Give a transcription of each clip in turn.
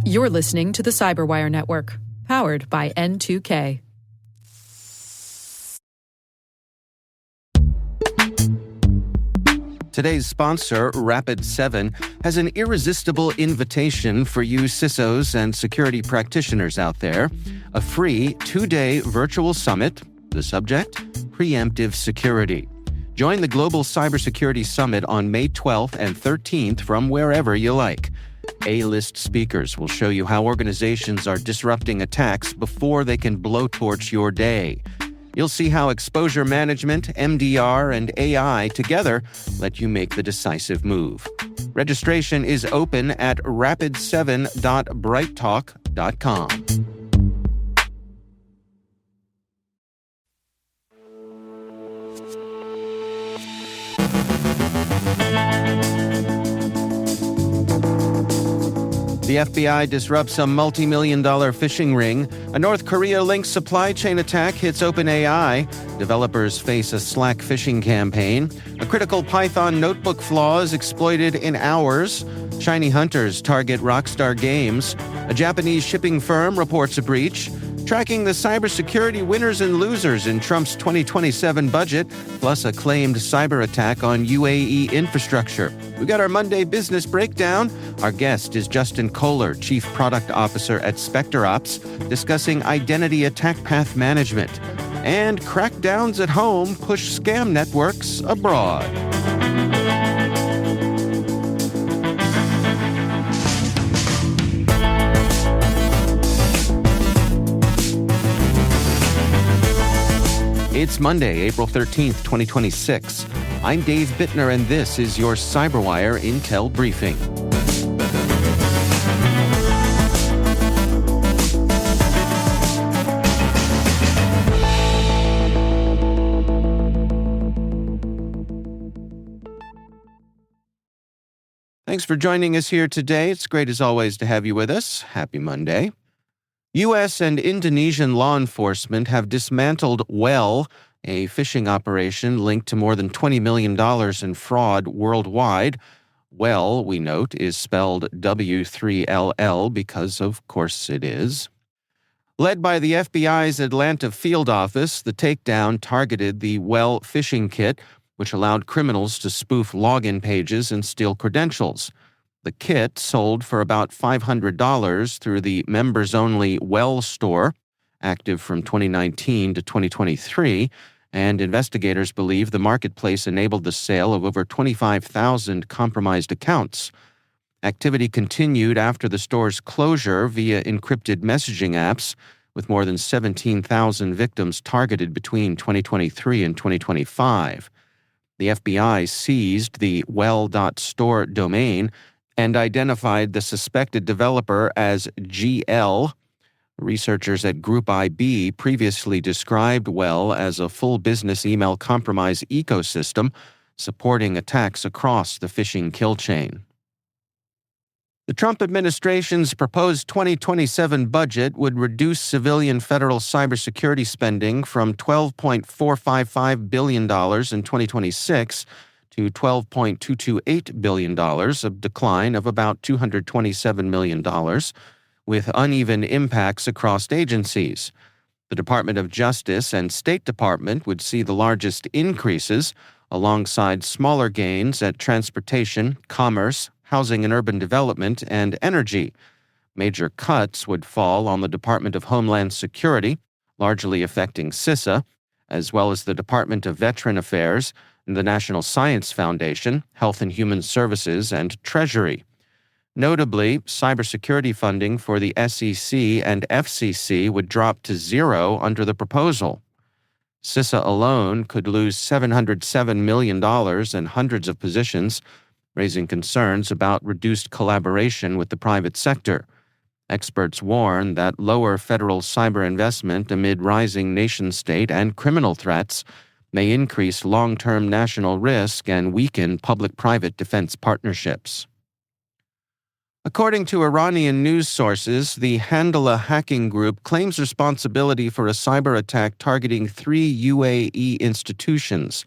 You're listening to the CyberWire Network, powered by N2K. Today's sponsor, Rapid7, has an irresistible invitation for you CISOs and security practitioners out there. A free 2-day virtual summit. The subject? Preemptive security. Join the Global Cybersecurity Summit on May 12th and 13th from wherever you like. A-list speakers will show you how organizations are disrupting attacks before they can blowtorch your day. You'll see how exposure management, MDR, and AI together let you make the decisive move. Registration is open at rapid7.brighttalk.com. The FBI disrupts a multi-million-dollar phishing ring. A North Korea-linked supply chain attack hits OpenAI. Developers face a Slack phishing campaign. A critical Python notebook flaw is exploited in hours. ShinyHunters target Rockstar Games. A Japanese shipping firm reports a breach. Tracking the cybersecurity winners and losers in Trump's 2027 budget, plus a claimed cyberattack on UAE infrastructure. We got our Monday business breakdown. Our guest is Justin Kohler, Chief Product Officer at SpecterOps, discussing identity attack path management. And crackdowns at home push scam networks abroad. It's Monday, April 13th, 2026. I'm Dave Bittner, and this is your CyberWire Intel Briefing. Thanks for joining us here today. It's great as always to have you with us. Happy Monday. U.S. and Indonesian law enforcement have dismantled WELL, a phishing operation linked to more than $20 million in fraud worldwide. WELL, we note, is spelled W3LL because, of course, it is. Led by the FBI's Atlanta field office, the takedown targeted the WELL phishing kit, which allowed criminals to spoof login pages and steal credentials. The kit sold for about $500 through the members-only WELL store, active from 2019 to 2023, and investigators believe the marketplace enabled the sale of over 25,000 compromised accounts. Activity continued after the store's closure via encrypted messaging apps, with more than 17,000 victims targeted between 2023 and 2025. The FBI seized the well.store domain and identified the suspected developer as GL. Researchers at Group IB previously described WELL as a full business email compromise ecosystem, supporting attacks across the phishing kill chain. The Trump administration's proposed 2027 budget would reduce civilian federal cybersecurity spending from $12.455 billion in 2026 to $12.228 billion, a decline of about $227 million, with uneven impacts across agencies. The Department of Justice and State Department would see the largest increases, alongside smaller gains at transportation, commerce, housing and urban development, and energy. Major cuts would fall on the Department of Homeland Security, largely affecting CISA, as well as the Department of Veteran Affairs, the National Science Foundation, Health and Human Services, and Treasury. Notably, cybersecurity funding for the SEC and FCC would drop to zero under the proposal. CISA alone could lose $707 million and hundreds of positions, raising concerns about reduced collaboration with the private sector. Experts warn that lower federal cyber investment amid rising nation-state and criminal threats may increase long-term national risk and weaken public-private defense partnerships. According to Iranian news sources, the Handala hacking group claims responsibility for a cyber attack targeting 3 UAE institutions.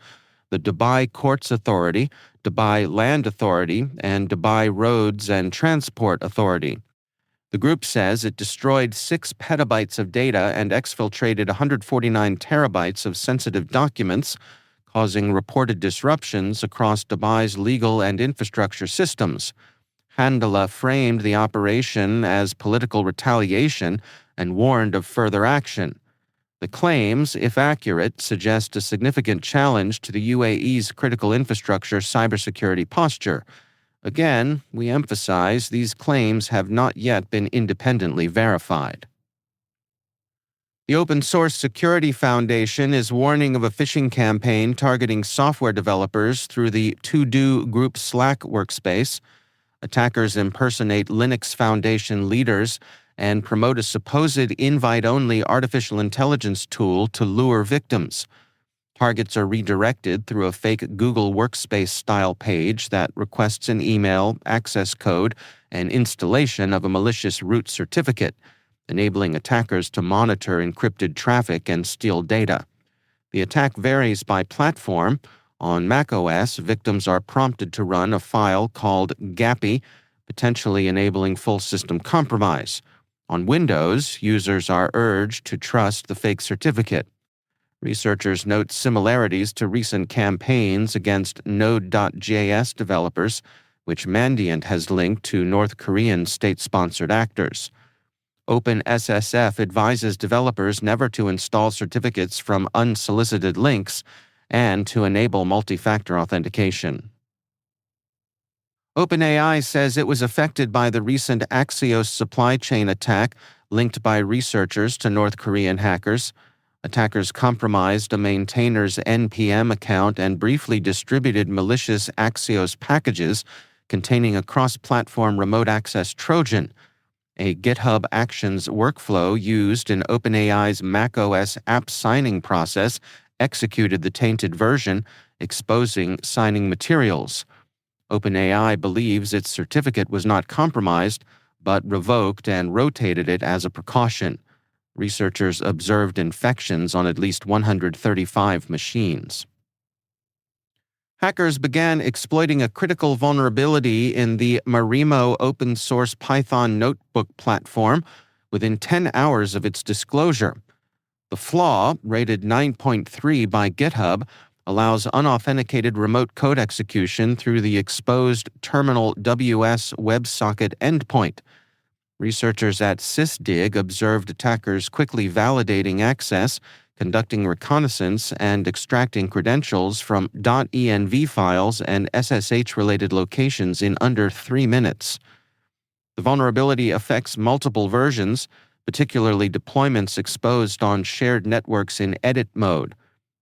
the Dubai Courts Authority, Dubai Land Authority, and Dubai Roads and Transport Authority. The group says it destroyed 6 petabytes of data and exfiltrated 149 terabytes of sensitive documents, causing reported disruptions across Dubai's legal and infrastructure systems. Handala framed the operation as political retaliation and warned of further action. The claims, if accurate, suggest a significant challenge to the UAE's critical infrastructure cybersecurity posture. Again, we emphasize these claims have not yet been independently verified. The Open Source Security Foundation is warning of a phishing campaign targeting software developers through the To-Do Group Slack workspace. Attackers impersonate Linux Foundation leaders and promote a supposed invite-only artificial intelligence tool to lure victims. Targets are redirected through a fake Google Workspace-style page that requests an email, access code, and installation of a malicious root certificate, enabling attackers to monitor encrypted traffic and steal data. The attack varies by platform. On macOS, victims are prompted to run a file called GAPI, potentially enabling full system compromise. On Windows, users are urged to trust the fake certificate. Researchers note similarities to recent campaigns against Node.js developers, which Mandiant has linked to North Korean state-sponsored actors. OpenSSF advises developers never to install certificates from unsolicited links and to enable multi-factor authentication. OpenAI says it was affected by the recent Axios supply chain attack linked by researchers to North Korean hackers. Attackers compromised a maintainer's NPM account and briefly distributed malicious Axios packages containing a cross-platform remote access Trojan, a GitHub Actions workflow used in OpenAI's macOS app signing process, executed the tainted version, exposing signing materials. OpenAI believes its certificate was not compromised, but revoked and rotated it as a precaution. Researchers observed infections on at least 135 machines. Hackers began exploiting a critical vulnerability in the Marimo open-source Python notebook platform within 10 hours of its disclosure. The flaw, rated 9.3 by GitHub, allows unauthenticated remote code execution through the exposed terminal WS WebSocket endpoint. Researchers at SysDig observed attackers quickly validating access, conducting reconnaissance, and extracting credentials from .env files and SSH-related locations in under 3 minutes. The vulnerability affects multiple versions, particularly deployments exposed on shared networks in edit mode.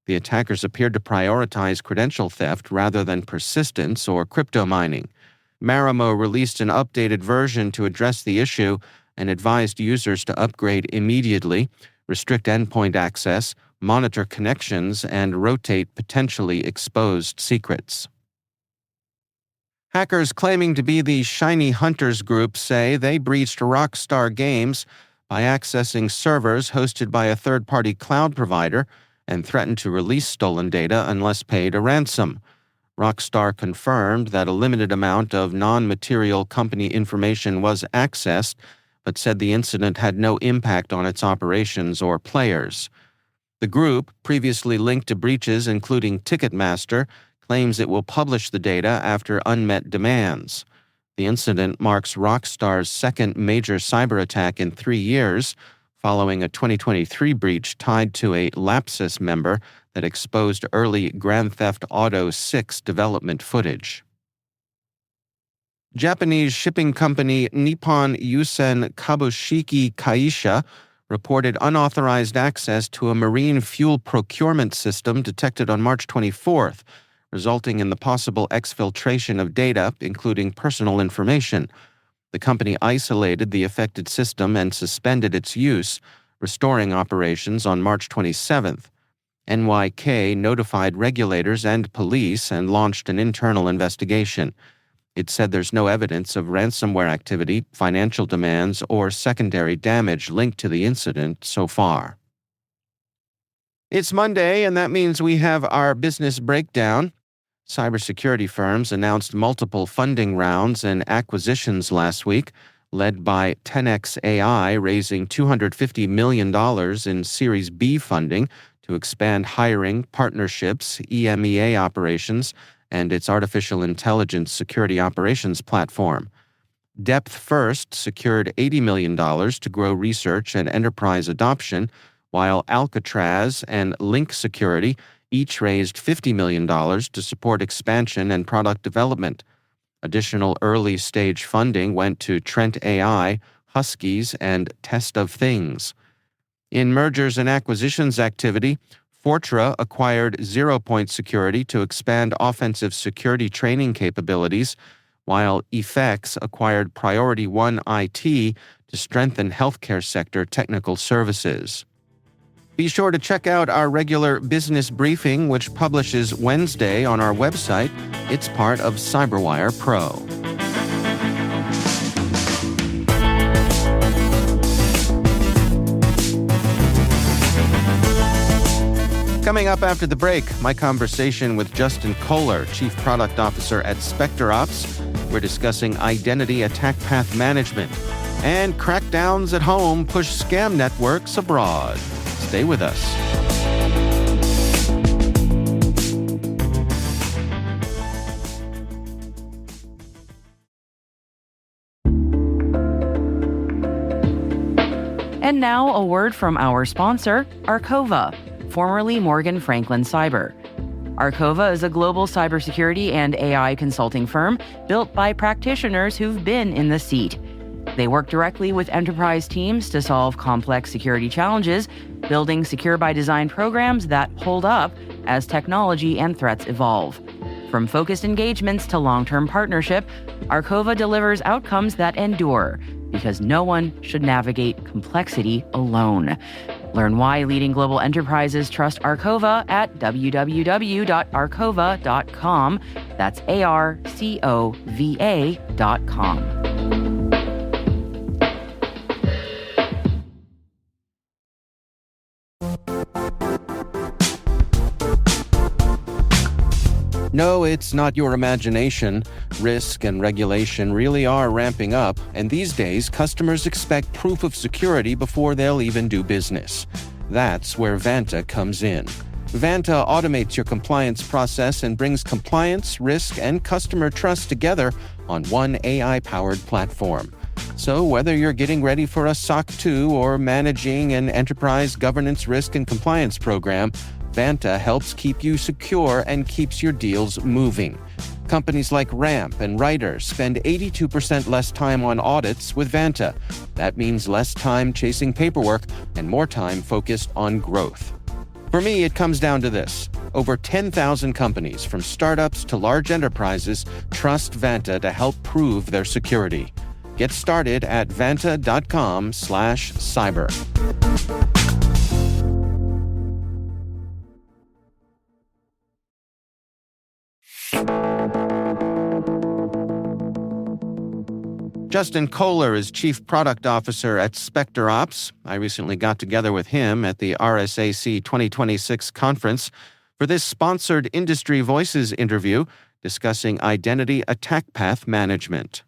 The attackers appeared to prioritize credential theft rather than persistence or crypto mining. Marimo released an updated version to address the issue and advised users to upgrade immediately, restrict endpoint access, monitor connections, and rotate potentially exposed secrets. Hackers claiming to be the ShinyHunters group say they breached Rockstar Games by accessing servers hosted by a third-party cloud provider and threatened to release stolen data unless paid a ransom. Rockstar confirmed that a limited amount of non-material company information was accessed, but said the incident had no impact on its operations or players. The group, previously linked to breaches including Ticketmaster, claims it will publish the data after unmet demands. The incident marks Rockstar's second major cyberattack in 3 years, following a 2023 breach tied to a Lapsus member that exposed early Grand Theft Auto 6 development footage. Japanese shipping company Nippon Yusen Kabushiki Kaisha reported unauthorized access to a marine fuel procurement system detected on March 24th, resulting in the possible exfiltration of data, including personal information. The company isolated the affected system and suspended its use, restoring operations on March 27th. NYK notified regulators and police and launched an internal investigation. It said there's no evidence of ransomware activity, financial demands, or secondary damage linked to the incident so far. It's Monday, and that means we have our business breakdown. Cybersecurity firms announced multiple funding rounds and acquisitions last week, led by 10x AI raising $250 million in Series B funding to expand hiring, partnerships, EMEA operations, and its artificial intelligence security operations platform. Depth First secured $80 million to grow research and enterprise adoption, while Alcatraz and Link Security each raised $50 million to support expansion and product development. Additional early-stage funding went to Trent AI, Huskies, and Test of Things. In mergers and acquisitions activity, Fortra acquired 0 Point Security to expand offensive security training capabilities, while Effects acquired Priority One IT to strengthen healthcare sector technical services. Be sure to check out our regular business briefing, which publishes Wednesday on our website. It's part of CyberWire Pro. Coming up after the break, my conversation with Justin Kohler, Chief Product Officer at SpecterOps. We're discussing identity attack path management. And crackdowns at home push scam networks abroad. Stay with us. And now a word from our sponsor, Arcova, formerly Morgan Franklin Cyber. Arcova is a global cybersecurity and AI consulting firm built by practitioners who've been in the seat. They work directly with enterprise teams to solve complex security challenges, building secure-by-design programs that hold up as technology and threats evolve. From focused engagements to long-term partnership, Arcova delivers outcomes that endure, because no one should navigate complexity alone. Learn why leading global enterprises trust Arcova at www.arcova.com. That's ARCOVA.com. No, it's not your imagination. Risk and regulation really are ramping up, and these days, customers expect proof of security before they'll even do business. That's where Vanta comes in. Vanta automates your compliance process and brings compliance, risk, and customer trust together on one AI-powered platform. So whether you're getting ready for a SOC 2 or managing an enterprise governance risk and compliance program, Vanta helps keep you secure and keeps your deals moving. Companies like Ramp and Ryder spend 82% less time on audits with Vanta. That means less time chasing paperwork and more time focused on growth. For me, it comes down to this. Over 10,000 companies, from startups to large enterprises, trust Vanta to help prove their security. Get started at vanta.com/cyber. Justin Kohler is Chief Product Officer at SpecterOps. I recently got together with him at the RSAC 2026 conference for this sponsored Industry Voices interview discussing identity attack path management.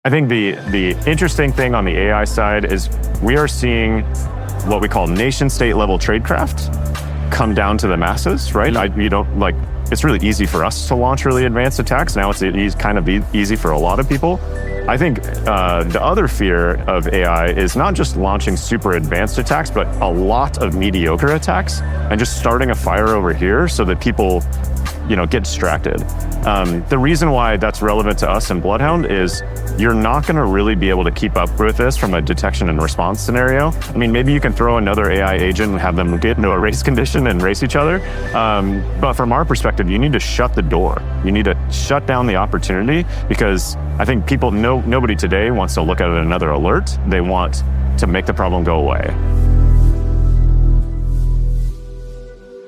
I think the interesting thing on the AI side is we are seeing what we call nation-state level tradecraft come down to the masses, right? It's really easy for us to launch really advanced attacks. Now it's easy for a lot of people. I think the other fear of AI is not just launching super advanced attacks, but a lot of mediocre attacks and just starting a fire over here so that people, get distracted. The reason why that's relevant to us in Bloodhound is you're not going to really be able to keep up with this from a detection and response scenario. I mean, maybe you can throw another AI agent and have them get into a race condition and race each other. But from our perspective, you need to shut the door. You need to shut down the opportunity, because I think nobody today wants to look at another alert. They want to make the problem go away.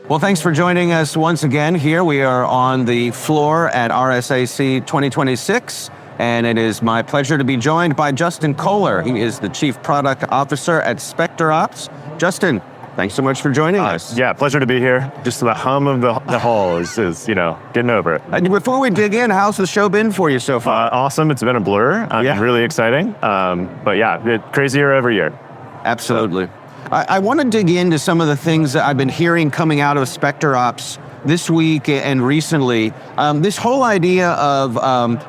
Well, thanks for joining us once again here. We are on the floor at RSAC 2026, and it is my pleasure to be joined by Justin Kohler. He is the Chief Product Officer at SpecterOps. Justin, Thanks so much for joining us. Yeah, pleasure to be here. Just the hum of the hall is getting over it. Before we dig in, how's the show been for you so far? Awesome. It's been a blur. Really exciting. But yeah, crazier every year. Absolutely. I want to dig into some of the things that I've been hearing coming out of SpecterOps this week and recently. This whole idea of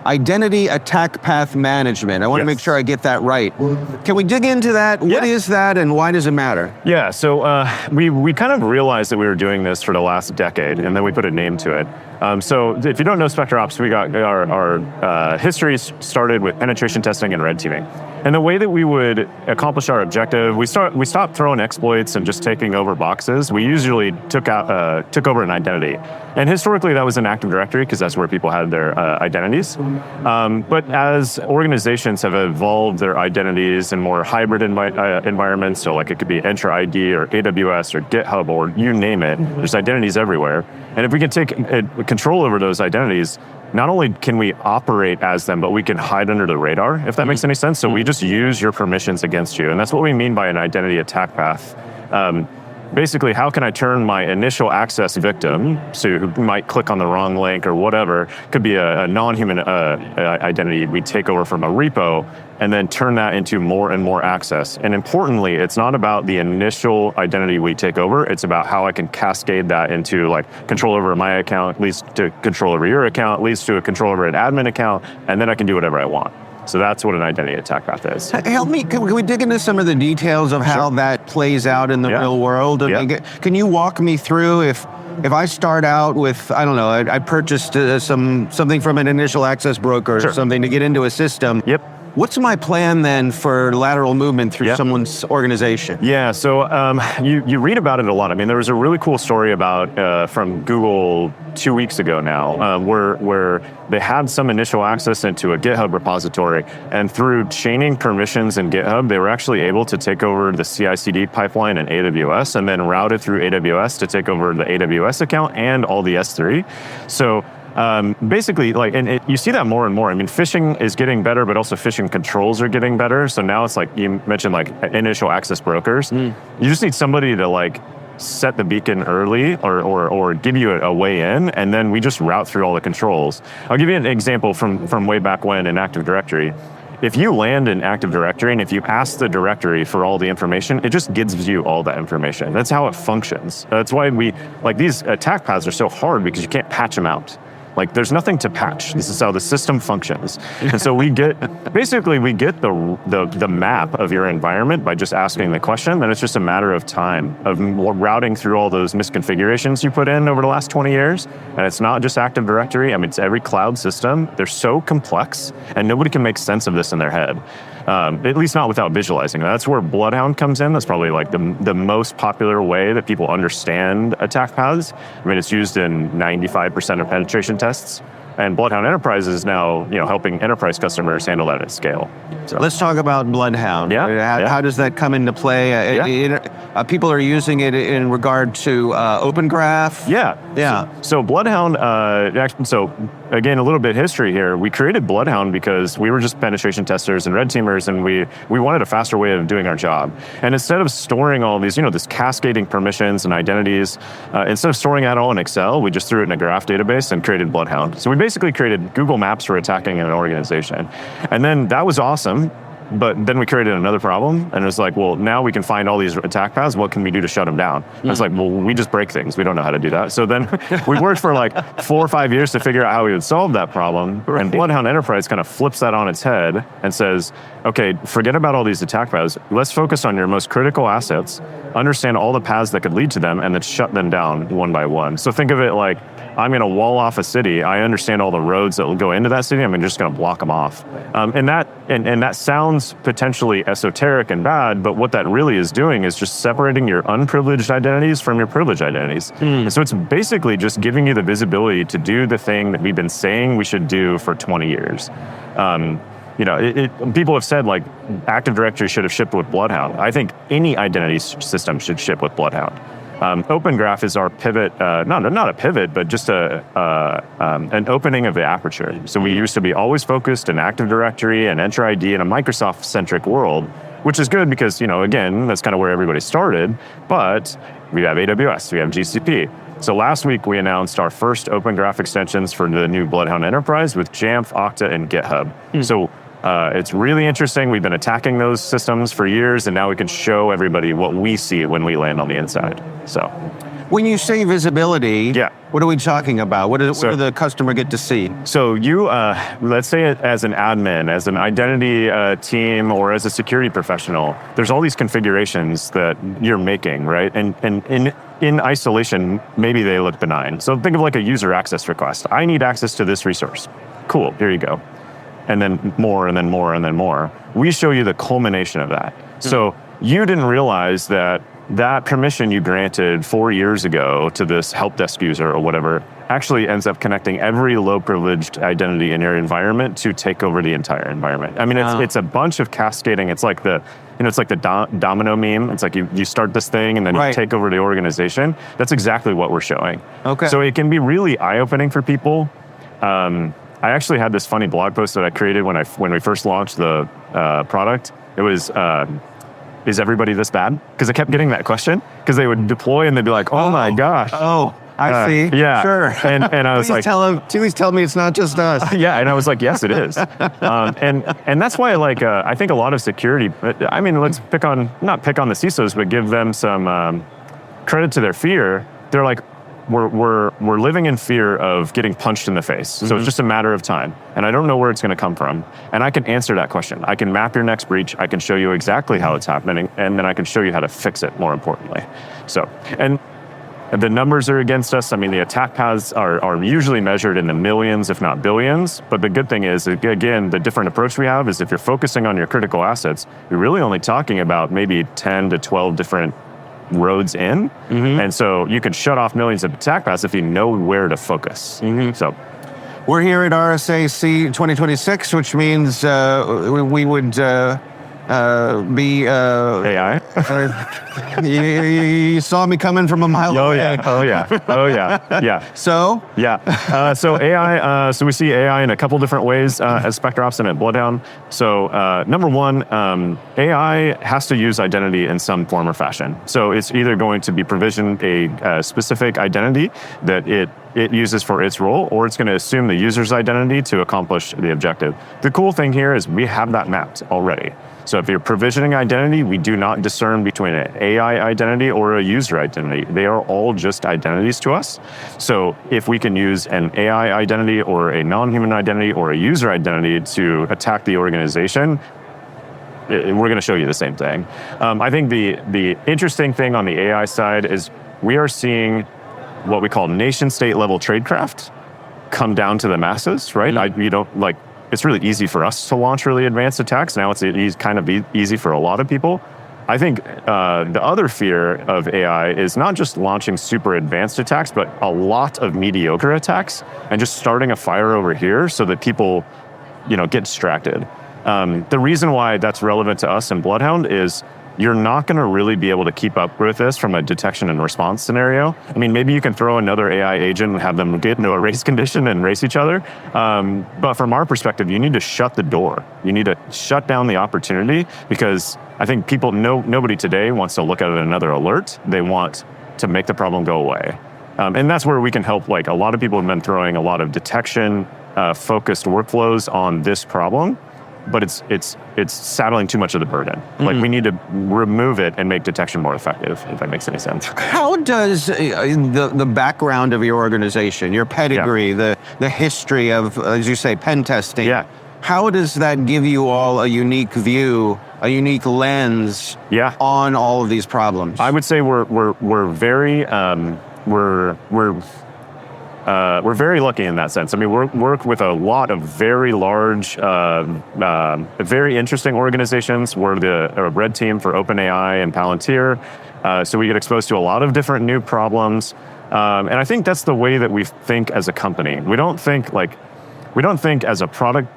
identity attack path management. I want to make sure I get that right. Can we dig into that? What is that and why does it matter? Yeah, so we kind of realized that we were doing this for the last decade, and then we put a name to it. So if you don't know SpecterOps, we got our history started with penetration testing and red teaming. And the way that we would accomplish our objective, we stopped throwing exploits and just taking over boxes. We usually took over an identity. And historically, that was an Active Directory because that's where people had their identities. But as organizations have evolved their identities in more hybrid environments, so like it could be Entra ID or AWS or GitHub or you name it, there's identities everywhere. And if we can take control over those identities, not only can we operate as them, but we can hide under the radar, if that makes any sense. So we just use your permissions against you. And that's what we mean by an identity attack path. Basically, how can I turn my initial access victim, so who might click on the wrong link or whatever, could be a non-human identity we take over from a repo, and then turn that into more and more access. And importantly, it's not about the initial identity we take over, it's about how I can cascade that into like control over my account, leads to control over your account, leads to a control over an admin account, and then I can do whatever I want. So that's what an identity attack path is. Help me, can we dig into some of the details of how that plays out in the real world? Can you walk me through if I start out with, I don't know, I purchased something from an initial access broker or something to get into a system. What's my plan then for lateral movement through someone's organization? Yeah, so you read about it a lot. I mean, there was a really cool story about from Google 2 weeks ago now, where they had some initial access into a GitHub repository, and through chaining permissions in GitHub, they were actually able to take over the CI/CD pipeline in AWS, and then route it through AWS to take over the AWS account and all the S3. So basically, you see that more and more. I mean, phishing is getting better, but also phishing controls are getting better. So now it's like you mentioned, like initial access brokers. You just need somebody to like set the beacon early or give you a way in, and then we just route through all the controls. I'll give you an example from way back when in Active Directory. If you land in Active Directory and if you ask the directory for all the information, it just gives you all that information. That's how it functions. That's why these attack paths are so hard, because you can't patch them out. Like, there's nothing to patch. This is how the system functions. And so we get the map of your environment by just asking the question, then it's just a matter of time of routing through all those misconfigurations you put in over the last 20 years. And it's not just Active Directory. I mean, it's every cloud system. They're so complex, and nobody can make sense of this in their head. At least not without visualizing. That's where Bloodhound comes in. That's probably like the most popular way that people understand attack paths. I mean, it's used in 95% of penetration tests. And Bloodhound Enterprise is now, helping enterprise customers handle that at scale. So let's talk about Bloodhound. How does that come into play? People are using it in regard to Open Graph. So Bloodhound, again, a little bit of history here. We created Bloodhound because we were just penetration testers and red teamers, and we wanted a faster way of doing our job. And instead of storing all these, this cascading permissions and identities, instead of storing that all in Excel, we just threw it in a graph database and created Bloodhound. So we basically created Google Maps for attacking an organization. And then that was awesome. But then we created another problem, and it was like, well, now we can find all these attack paths. What can we do to shut them down? And it's like, well, we just break things. We don't know how to do that. So then we worked for like 4 or 5 years to figure out how we would solve that problem. And Bloodhound Enterprise kind of flips that on its head and says, okay, forget about all these attack paths. Let's focus on your most critical assets, understand all the paths that could lead to them, and then shut them down one by one. So think of it like, I'm going to wall off a city. I understand all the roads that will go into that city. I'm just going to block them off. And that sounds potentially esoteric and bad, but what that really is doing is just separating your unprivileged identities from your privileged identities. And so it's basically just giving you the visibility to do the thing that we've been saying we should do for 20 years. People have said like Active Directory should have shipped with Bloodhound. I think any identity system should ship with Bloodhound. Open Graph is our pivot, not a pivot, but just an opening of the aperture. So we used to be always focused in Active Directory and Entra ID in a Microsoft-centric world. which is good because, again, that's kind of where everybody started. But we have AWS, we have GCP. So last week we announced our first open graph extensions for the new Bloodhound Enterprise with Jamf, Okta, and GitHub. So it's really interesting. We've been attacking those systems for years, and now we can show everybody what we see when we land on the inside. So, when you say visibility, yeah. What are we talking about? What do the customer get to see? So you, let's say it as an admin, as an identity team, or as a security professional, there's all these configurations that you're making, right? And in isolation, maybe they look benign. So think of like a user access request. I need access to this resource. Cool, here you go. And then more, and then more, and then more. We show you the culmination of that. So you didn't realize that permission you granted 4 years ago to this help desk user or whatever actually ends up connecting every low privileged identity in your environment to take over the entire environment. I mean, it's a bunch of cascading. It's like the domino meme. It's like you start this thing and then you take over the organization. That's exactly what we're showing. Okay. So it can be really eye-opening for people. I actually had this funny blog post that I created when we first launched the product. It was, is everybody this bad? Because I kept getting that question. Because they would deploy and they'd be like, oh my gosh. Oh, I see. Yeah. Sure. And I was please tell me it's not just us. Yeah, and I was like, yes, it is. And that's why I think a lot of security, I mean, let's not pick on the CISOs, but give them some credit to their fear. They're like, we're living in fear of getting punched in the face. So it's just a matter of time. And I don't know where it's going to come from. And I can answer that question. I can map your next breach. I can show you exactly how it's happening. And then I can show you how to fix it, more importantly. So, and the numbers are against us. I mean, the attack paths are usually measured in the millions, if not billions. But the good thing is, again, the different approach we have is if you're focusing on your critical assets, you're really only talking about maybe 10 to 12 different roads in. And so you can shut off millions of attack paths if you know where to focus. So we're here at RSAC 2026, which means we would be AI. You saw me coming from a mile away. Oh yeah. So so AI. So we see AI in a couple different ways as SpecterOps and at Bloodhound. So number one, AI has to use identity in some form or fashion. So it's either going to be provisioned a specific identity that it uses for its role, or it's going to assume the user's identity to accomplish the objective. The cool thing here is we have that mapped already. So if you're provisioning identity, we do not discern between an AI identity or a user identity. They are all just identities to us. So if we can use an AI identity or a non-human identity or a user identity to attack the organization, we're going to show you the same thing. I think the interesting thing on the AI side is we are seeing what we call nation-state level tradecraft come down to the masses, right? It's really easy for us to launch really advanced attacks. Now it's kind of easy for a lot of people. I think the other fear of AI is not just launching super advanced attacks, but a lot of mediocre attacks and just starting a fire over here so that people, get distracted. The reason why that's relevant to us in Bloodhound is you're not going to really be able to keep up with this from a detection and response scenario. I mean, maybe you can throw another AI agent and have them get into a race condition and race each other. But from our perspective, you need to shut the door. You need to shut down the opportunity because I think nobody today wants to look at another alert. They want to make the problem go away. And that's where we can help. Like a lot of people have been throwing a lot of detection focused workflows on this problem. But it's saddling too much of the burden. Like we need to remove it and make detection more effective, if that makes any sense. How does the background of your organization, your pedigree, the history of, as you say, pen testing, how does that give you all a unique view, a unique lens on all of these problems? I would say we're very we're very lucky in that sense. I mean, we work with a lot of very large, very interesting organizations. We're the red team for OpenAI and Palantir. So we get exposed to a lot of different new problems. And I think that's the way that we think as a company. We don't think as a product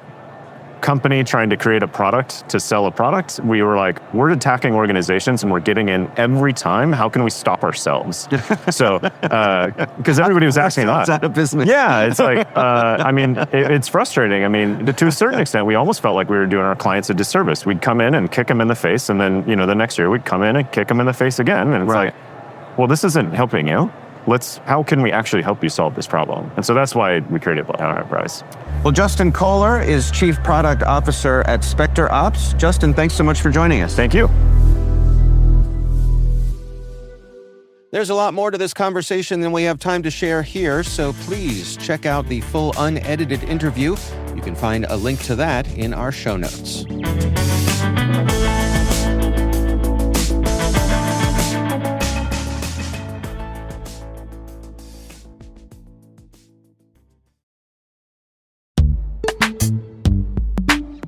company trying to create a product to sell a product, we were like, we're attacking organizations and we're getting in every time. How can we stop ourselves? So, because everybody was asking that. Out of business. Yeah, it's like, it's frustrating. I mean, to a certain extent, we almost felt like we were doing our clients a disservice. We'd come in and kick them in the face, and then, the next year we'd come in and kick them in the face again. And it's like, well, this isn't helping you. How can we actually help you solve this problem? And so that's why we created Bloodhound Enterprise. Well, Justin Kohler is Chief Product Officer at SpecterOps. Justin, thanks so much for joining us. Thank you. There's a lot more to this conversation than we have time to share here, so please check out the full unedited interview. You can find a link to that in our show notes.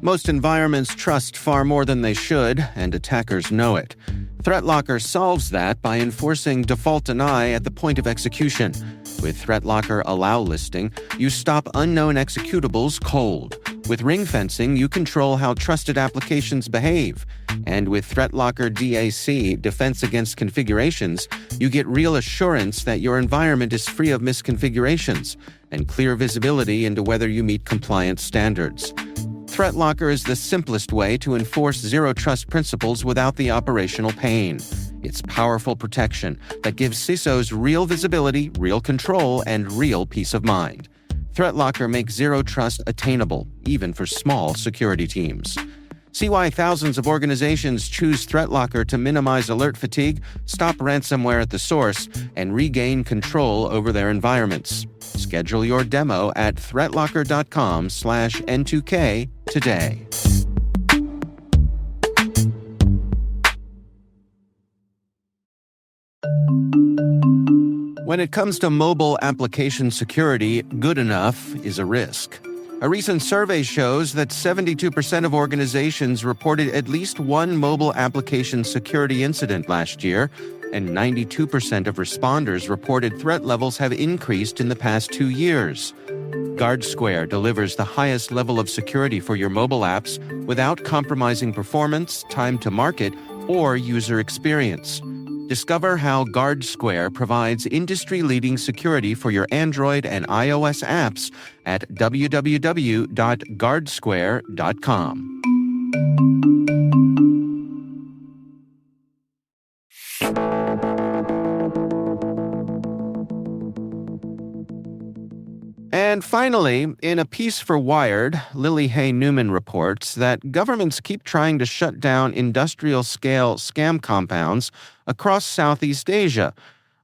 Most environments trust far more than they should, and attackers know it. ThreatLocker solves that by enforcing default deny at the point of execution. With ThreatLocker Allow listing, you stop unknown executables cold. With ring fencing, you control how trusted applications behave. And with ThreatLocker DAC, Defense Against Configurations, you get real assurance that your environment is free of misconfigurations and clear visibility into whether you meet compliance standards. ThreatLocker is the simplest way to enforce zero-trust principles without the operational pain. It's powerful protection that gives CISOs real visibility, real control, and real peace of mind. ThreatLocker makes zero-trust attainable, even for small security teams. See why thousands of organizations choose ThreatLocker to minimize alert fatigue, stop ransomware at the source, and regain control over their environments. Schedule your demo at threatlocker.com/N2K today. When it comes to mobile application security, good enough is a risk. A recent survey shows that 72% of organizations reported at least one mobile application security incident last year, and 92% of responders reported threat levels have increased in the past 2 years. GuardSquare delivers the highest level of security for your mobile apps without compromising performance, time to market, or user experience. Discover how GuardSquare provides industry-leading security for your Android and iOS apps at www.guardsquare.com. And finally, in a piece for Wired, Lily Hay Newman reports that governments keep trying to shut down industrial-scale scam compounds across Southeast Asia,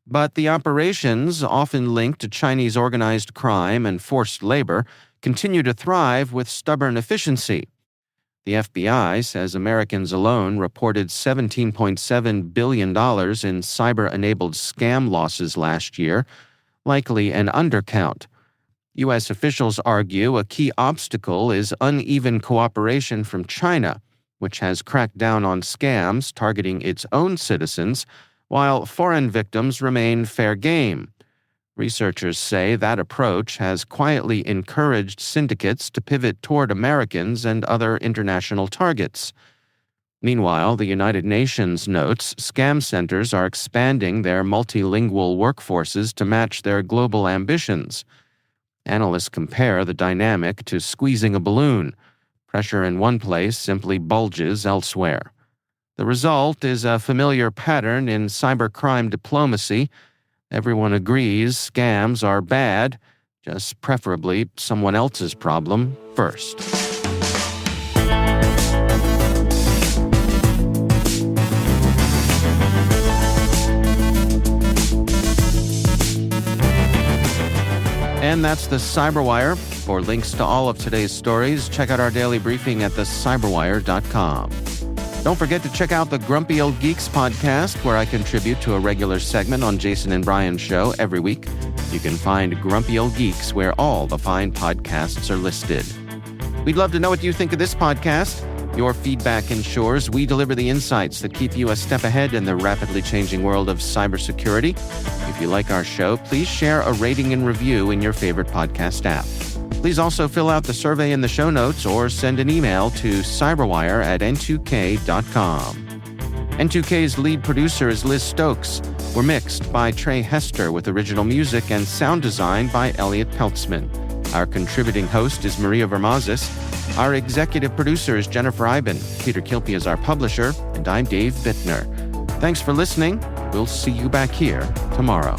but the operations, often linked to Chinese organized crime and forced labor, continue to thrive with stubborn efficiency. The FBI says Americans alone reported $17.7 billion in cyber-enabled scam losses last year, likely an undercount. U.S. officials argue a key obstacle is uneven cooperation from China, which has cracked down on scams targeting its own citizens, while foreign victims remain fair game. Researchers say that approach has quietly encouraged syndicates to pivot toward Americans and other international targets. Meanwhile, the United Nations notes scam centers are expanding their multilingual workforces to match their global ambitions. Analysts compare the dynamic to squeezing a balloon. Pressure in one place simply bulges elsewhere. The result is a familiar pattern in cybercrime diplomacy. Everyone agrees scams are bad, just preferably someone else's problem first. And that's the CyberWire. For links to all of today's stories, check out our daily briefing at thecyberwire.com. Don't forget to check out the Grumpy Old Geeks podcast, where I contribute to a regular segment on Jason and Brian's show every week. You can find Grumpy Old Geeks where all the fine podcasts are listed. We'd love to know what you think of this podcast. Your feedback ensures we deliver the insights that keep you a step ahead in the rapidly changing world of cybersecurity. If you like our show, please share a rating and review in your favorite podcast app. Please also fill out the survey in the show notes or send an email to cyberwire@n2k.com. N2K's lead producer is Liz Stokes. We're mixed by Trey Hester with original music and sound design by Elliot Peltzman. Our contributing host is Maria Vermazis. Our executive producer is Jennifer Eiben. Peter Kilpie is our publisher, and I'm Dave Bittner. Thanks for listening. We'll see you back here tomorrow.